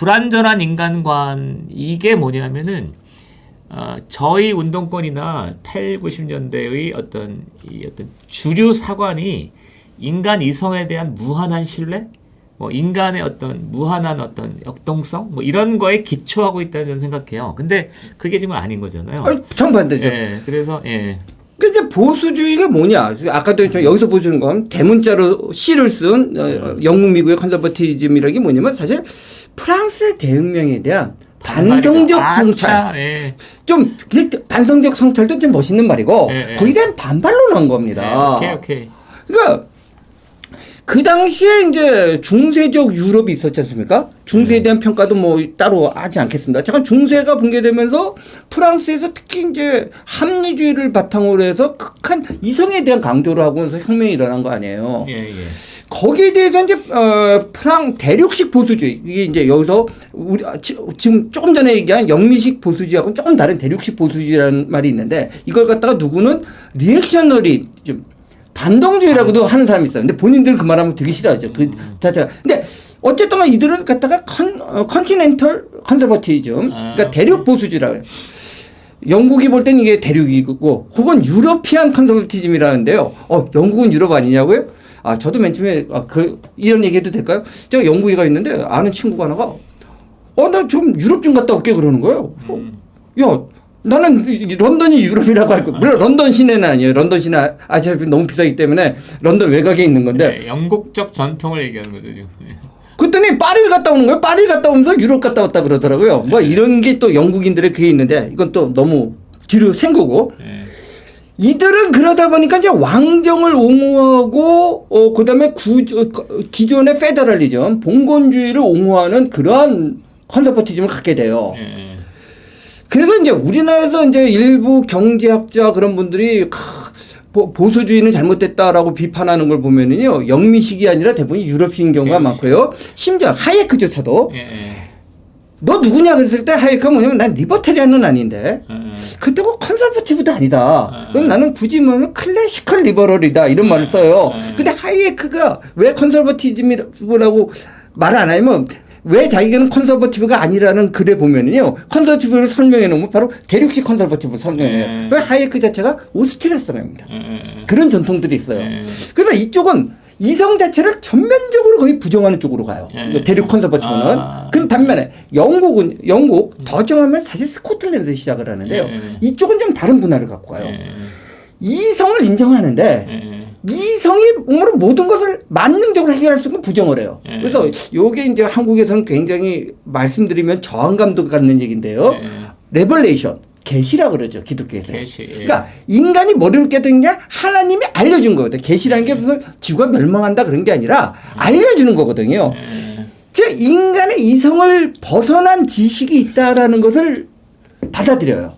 불완전한 인간관 이게 뭐냐면은 저희 운동권이나 8, 90년대의 어떤 주류 사관이 인간 이성에 대한 무한한 신뢰, 뭐 인간의 어떤 무한한 어떤 역동성, 뭐 이런 거에 기초하고 있다고 저는 생각해요. 근데 그게 지금 아닌 거잖아요. 정반대죠. 예, 그래서 그 이제 보수주의가 뭐냐? 아까도 여기서 보시는 건 대문자로 C를 쓴 영국 미국의 컨서버티즘이라는 게 뭐냐면 사실 프랑스의 대혁명에 대한 반성적 성찰. 예. 좀 반성적 성찰도 좀 멋있는 말이고 예. 거기에 대한 반발로 나온 겁니다. 오케이. 그러니까 그 당시에 이제 중세적 유럽이 있었지 않습니까? 중세에 대한 평가도 뭐 따로 하지 않겠습니다. 잠깐 중세가 붕괴되면서 프랑스에서 특히 이제 합리주의를 바탕으로 해서 극한 이성에 대한 강조를 하고서 혁명이 일어난 거 아니에요. 예. 거기에 대해서 이제 대륙식 보수주의 이게 이제 여기서 우리 지금 조금 전에 얘기한 영미식 보수주의하고는 조금 다른 대륙식 보수주의라는 말이 있는데 이걸 갖다가 누구는 리액셔너리 좀 반동주의라고도 하는 사람이 있어요. 근데 본인들은 그 말하면 되게 싫어하죠. 그 자체가. 근데 어쨌든 이들은 갖다가 컨티넨털 컨서버티즘, 그러니까 대륙 보수주의라고 해요. 영국이 볼 땐 이게 대륙이고, 혹은 유러피안 컨서버티즘이라는데요. 영국은 유럽 아니냐고요? 저도 맨 처음에 이런 얘기해도 될까요? 제가 영국에 가 있는데 아는 친구가 하나가 나 좀 유럽 좀 갔다 올게 그러는 거예요. 야. 나는 런던이 유럽이라고 할 거. 물론 런던 시내는 아니에요. 런던 시내 어차피 너무 비싸기 때문에 런던 외곽에 있는 건데. 네, 영국적 전통을 얘기하는 거죠. 네. 그랬더니 파리를 갔다 오는 거예요. 파리를 갔다 오면서 유럽 갔다 왔다 그러더라고요. 뭐 이런 게 또 영국인들의 그게 있는데 이건 또 너무 뒤로 생거고. 네. 이들은 그러다 보니까 이제 왕정을 옹호하고 그다음에 기존의 페더럴리즘, 봉건주의를 옹호하는 그러한 컨서버티즘을 갖게 돼요. 네. 그래서 이제 우리나라에서 이제 일부 경제학자 그런 분들이 보수주의는 잘못됐다라고 비판하는 걸 보면은요, 영미식이 아니라 대부분 유럽인 경우가 많고요. 심지어 하예크조차도 너 누구냐 그랬을 때 하예크가 뭐냐면 난 리버테리안은 아닌데 그렇다고 컨서버티브도 아니다. 그럼 나는 굳이 뭐 클래시컬 리버럴이다 이런 말을 써요. 근데 하예크가 왜 컨서버티즘이라고 말을 안 하냐면 왜 자기는 컨서버티브가 아니라는 글에 보면은요, 컨서버티브를 설명해 놓으면 바로 대륙식 컨서버티브를 설명해요. 왜 하예크 자체가 오스트리아 사람입니다. 그런 전통들이 있어요. 그래서 이쪽은 이성 자체를 전면적으로 거의 부정하는 쪽으로 가요. 대륙 컨서버티브는. 그 반면에 영국 더 정하면 사실 스코틀랜드에서 시작을 하는데요. 이쪽은 좀 다른 문화를 갖고 가요. 이성을 인정하는데 이성이 모든 것을 만능적으로 해결할 수 있는 부정을 해요. 그래서 요게 이제 한국에서는 굉장히 말씀드리면 저항감도 갖는 얘기인데요. 레벌레이션, 계시라 그러죠. 기독교에서. 그러니까 인간이 머리를 깨닫는 게 하나님이 알려준 거거든요. 계시라는 게 무슨 지구가 멸망한다 그런 게 아니라 알려주는 거거든요. 즉 인간의 이성을 벗어난 지식이 있다라는 것을 받아들여요.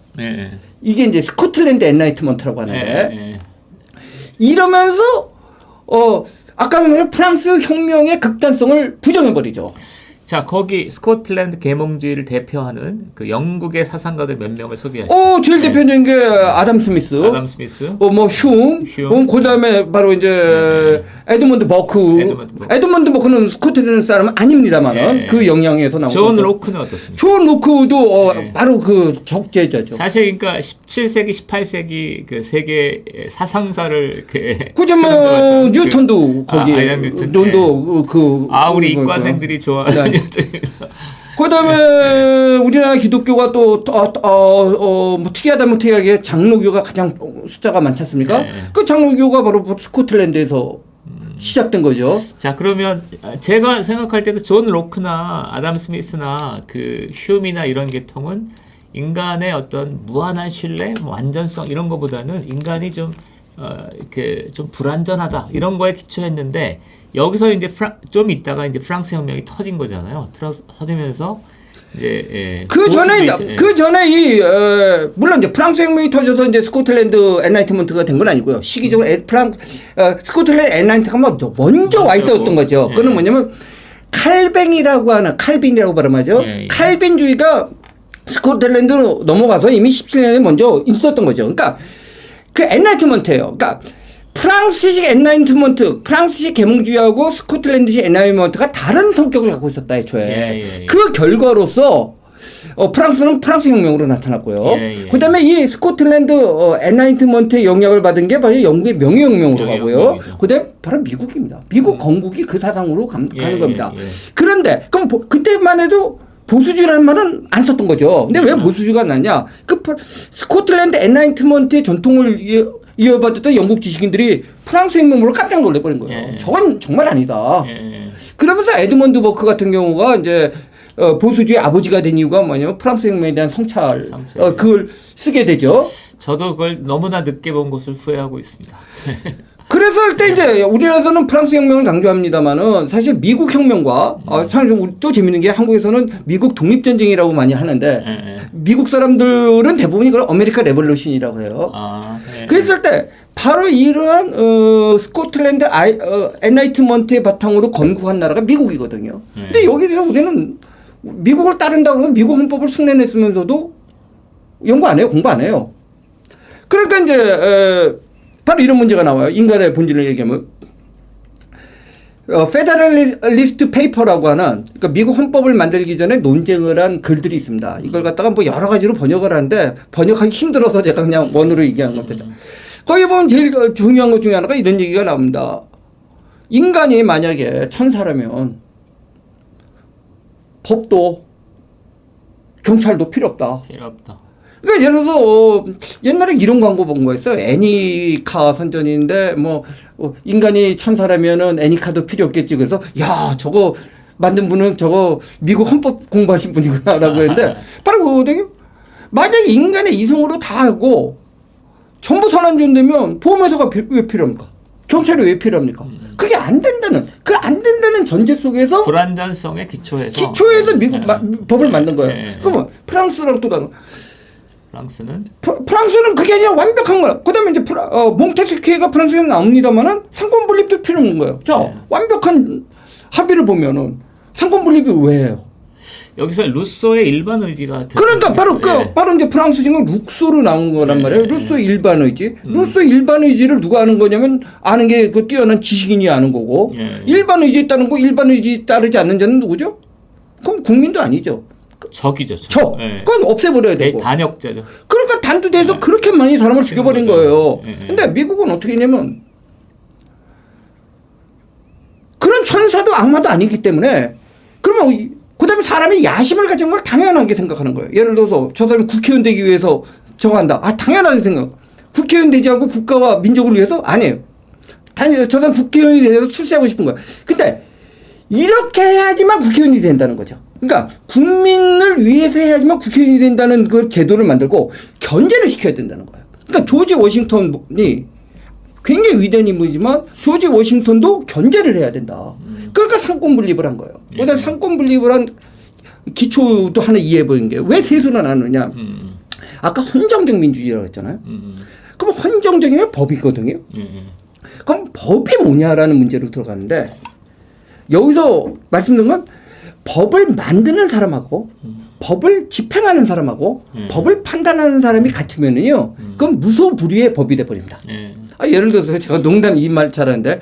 이게 이제 스코틀랜드 엔라이트먼트라고 하는데 이러면서 아까 말한 프랑스 혁명의 극단성을 부정해버리죠. 자, 거기 스코틀랜드 계몽주의를 대표하는 그 영국의 사상가들 몇 명을 소개하시죠. 제일 대표적인 게 아담 스미스. 뭐 흉. 그다음에 바로 이제 에드먼드 버크. 에드먼드 버크는 스코틀랜드 사람은 아닙니다만은 그 영향에서 나온 존 로크는 어떻습니까? 존 로크도 바로 그 적재자죠. 사실 그러니까 17세기, 18세기 그 세계 사상사를 그죠 뭐 뉴턴도 거기 뉴턴도 우리 이과생들이 좋아하는 그다음에 우리나라 기독교가 또 뭐 특이하다면 특이하게 장로교가 가장 숫자가 많지 않습니까? 그 장로교가 바로 스코틀랜드에서 시작된 거죠. 자, 그러면 제가 생각할 때도 존 로크나 아담 스미스나 그 휴미나 이런 계통은 인간의 어떤 무한한 신뢰, 뭐 안전성 이런 거보다는 인간이 좀 좀 불안전하다 이런 거에 기초했는데 여기서 이제 좀 있다가 이제 프랑스 혁명이 터진 거잖아요. 터지면서 이제 그 전에 물론 이제 프랑스 혁명이 터져서 이제 스코틀랜드 엔라이트먼트가 된 건 아니고요. 시기적으로 스코틀랜드 엔라이트먼트가 먼저 와 있었던 거죠. 그거는 뭐냐면 칼빈이라고 발음하죠. 칼빈주의가 스코틀랜드로 넘어가서 이미 17년에 먼저 있었던 거죠. 그러니까 그 엔라이트먼트예요. 그러니까 프랑스식 엔라이트먼트, 프랑스식 계몽주의하고 스코틀랜드식 엔라이트먼트가 다른 성격을 갖고 있었다 애초에. 그 결과로서 프랑스는 프랑스 혁명으로 나타났고요. 그다음에 이 스코틀랜드 엔라이트먼트의 영향을 받은 게 바로 영국의 명예혁명으로 가고요. 그다음에 바로 미국입니다. 미국 건국이 그 사상으로 가는 겁니다. 그런데 그럼 그때만 해도 보수주의라는 말은 안 썼던 거죠. 근데 왜 보수주의가 났냐? 그 스코틀랜드 엔라이트먼트의 전통을 이어받았던 영국 지식인들이 프랑스 혁명으로 깜짝 놀래버린 거예요. 저건 정말 아니다. 그러면서 에드먼드 버크 같은 경우가 이제 보수주의 아버지가 된 이유가 뭐냐면 프랑스 혁명에 대한 성찰. 그걸 쓰게 되죠. 저도 그걸 너무나 늦게 본 것을 후회하고 있습니다. 그래서 할 때 이제 우리나라에서는 프랑스 혁명을 강조합니다만은 사실 미국 혁명과 사실 또 재밌는 게 한국에서는 미국 독립전쟁이라고 많이 하는데 미국 사람들은 대부분이 그걸 아메리카 레볼루션이라고 해요. 그랬을 때 바로 이러한 스코틀랜드 엔라이트먼트의 바탕으로 건국한 나라가 미국이거든요. 근데 여기서 우리는 미국을 따른다고 하면 미국 헌법을 숭례냈으면서도 연구 안 해요. 공부 안 해요. 그러니까 이제 바로 이런 문제가 나와요. 인간의 본질을 얘기하면 페더럴리스트 페이퍼라고 하는 그러니까 미국 헌법을 만들기 전에 논쟁을 한 글들이 있습니다. 이걸 갖다가 뭐 여러 가지로 번역을 하는데 번역하기 힘들어서 제가 그냥 원어로 얘기하는 겁니다. 거기 보면 제일 중요한 것 중에 하나가 이런 얘기가 나옵니다. 인간이 만약에 천사라면 법도 경찰도 필요 없다. 필요 없다. 그러니까 예를 들어서 옛날에 이런 광고 본 거 있어요. 애니카 선전인데 뭐 인간이 천사라면은 애니카도 필요 없겠지. 그래서 야 저거 만든 분은 저거 미국 헌법 공부하신 분이구나라고 했는데 바로 그거거든요. 만약에 인간의 이성으로 다 하고 전부 선안전되면 보험회사가 왜 필요합니까? 경찰이 왜 필요합니까? 그게 안 된다는 그 안 된다는 전제 속에서 불안전성에 기초해서 미국 법을 만든 거예요. 그러면 프랑스랑 또 다른 프랑스는 그게 아니라 완벽한 거야. 그다음에 이제 몽테스키에가 프랑스에서 나옵니다만은 상권 분립도 필요 없는 거예요. 자 완벽한 합의를 보면은 상권 분립이 왜 해요? 여기서 루소의 일반 의지가 그러니까 바로 이제 프랑스식은 룩소로 나온 거란 말이에요. 루소 일반 의지. 루소 일반 의지를 누가 아는 거냐면 아는 게 그 뛰어난 지식인이 아는 거고 일반 의지에 따른 거 일반 의지 따르지 않는 자는 누구죠? 그럼 국민도 아니죠. 적이죠. 그건 없애버려야 되고. 반역자죠. 그러니까 단두대에서 그렇게 많이 사람을 죽여버린 거예요. 근데 미국은 어떻게 했냐면 그런 천사도 악마도 아니기 때문에 그러면 그다음에 사람이 야심을 가진 걸 당연하게 생각하는 거예요. 예를 들어서 저 사람이 국회의원 되기 위해서 저거 한다. 당연하게 생각. 국회의원 되지 않고 국가와 민족을 위해서? 아니에요. 저 사람 국회의원이 돼서 출세하고 싶은 거야. 근데 이렇게 해야지만 국회의원이 된다는 거죠. 그러니까 국민을 위해서 해야지만 국회의원이 된다는 그 제도를 만들고 견제를 시켜야 된다는 거예요. 그러니까 조지 워싱턴이 굉장히 위대한 인물이지만 조지 워싱턴도 견제를 해야 된다. 그러니까 상권 분립을 한 거예요. 그다음에 상권 분립을 한 기초도 하나 이해해 보는 게 왜 세수를 나누냐. 아까 헌정적 민주주의라고 했잖아요. 그럼 헌정적이면 법이거든요. 그럼 법이 뭐냐라는 문제로 들어가는데 여기서 말씀드린 건 법을 만드는 사람하고 법을 집행하는 사람하고 법을 판단하는 사람이 같으면은요, 그건 무소불위의 법이 돼버립니다. 예를 들어서 제가 농담 이 말 잘하는데,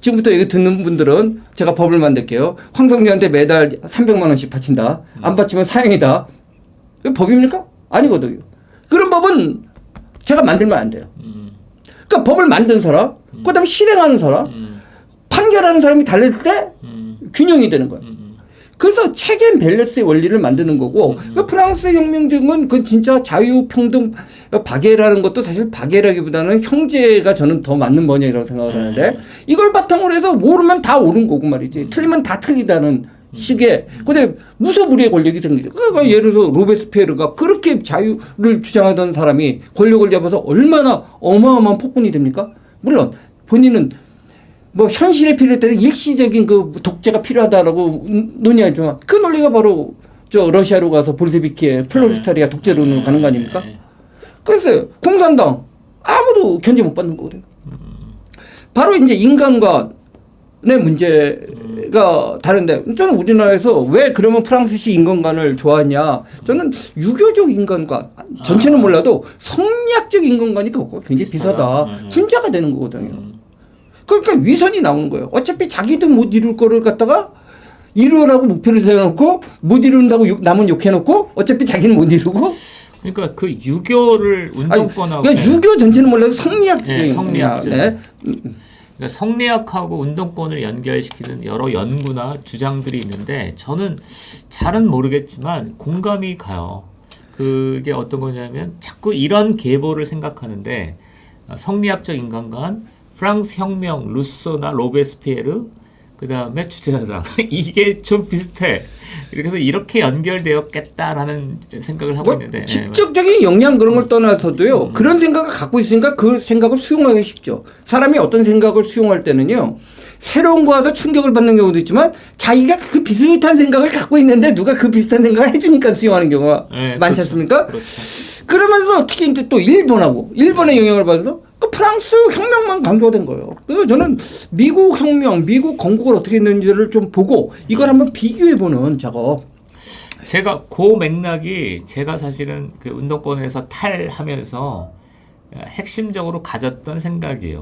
지금부터 이거 듣는 분들은 제가 법을 만들게요. 황성주한테 매달 300만 원씩 바친다. 안 바치면 사형이다. 이거 법입니까? 아니거든요. 그런 법은 제가 만들면 안 돼요. 그러니까 법을 만든 사람, 그다음에 실행하는 사람, 판결하는 사람이 달렸을 때 균형이 되는 거예요. 그래서 체계 밸런스의 원리를 만드는 거고 그 프랑스 혁명 등은 그 진짜 자유평등 박애라는 것도 사실 박애라기보다는 형제가 저는 더 맞는 번역이라고 생각을 하는데 이걸 바탕으로 해서 모르면 다 옳은 거고 말이지 틀리면 다 틀리다는 식의 근데 무소불위의 권력이 생기죠. 그러니까 예를 들어서 로베스피에르가 그렇게 자유를 주장하던 사람이 권력을 잡아서 얼마나 어마어마한 폭군이 됩니까? 물론 본인은 뭐 현실에 필요했던 일시적인 그 독재가 필요하다라고 논의하지만 그 논리가 바로 저 러시아로 가서 볼세비키의 플로리타리아 독재론으로 가는 거 아닙니까? 그래서 공산당 아무도 견제 못 받는 거거든요. 바로 이제 인간과 문제가 다른데 저는 우리나라에서 왜 그러면 프랑스식 인간관을 좋아하냐? 저는 유교적 인간관 전체는 몰라도 성리학적 인간관이 그거가 굉장히 비슷하다. 훈자가 되는 거거든요. 그러니까 위선이 나오는 거예요. 어차피 자기도 못 이룰 거를 갖다가 이루라고 목표를 세워놓고 못 이룬다고 남은 욕해놓고 어차피 자기는 못 이루고. 그러니까 그 유교를 운동권하고 그러니까 유교 전체는 몰라도 성리학적인 네, 성리학적. 네. 그러니까 성리학하고 운동권을 연결시키는 여러 연구나 주장들이 있는데 저는 잘은 모르겠지만 공감이 가요. 그게 어떤 거냐면 자꾸 이런 계보를 생각하는데 성리학적 인간관, 프랑스 혁명, 루소나 로베스피에르, 그 다음에 주제사상 이게 좀 비슷해. 그래서 이렇게 연결되었겠다라는 생각을 하고 있는데 직접적인 영향 그런 걸 떠나서도요. 그런 생각을 갖고 있으니까 그 생각을 수용하기 쉽죠. 사람이 어떤 생각을 수용할 때는요. 새로운 거 와서 충격을 받는 경우도 있지만 자기가 그 비슷한 생각을 갖고 있는데 누가 그 비슷한 생각을 해주니까 수용하는 경우가 많지 그렇죠. 않습니까? 그렇죠. 그러면서 특히 이제 또 일본의 영향을 받아서 그 프랑스 혁명만 강조된 거예요. 그래서 저는 미국 혁명, 미국 건국을 어떻게 했는지를 좀 보고 이걸 한번 비교해보는 작업. 제가 그 맥락이 제가 사실은 그 운동권에서 탈하면서 핵심적으로 가졌던 생각이에요.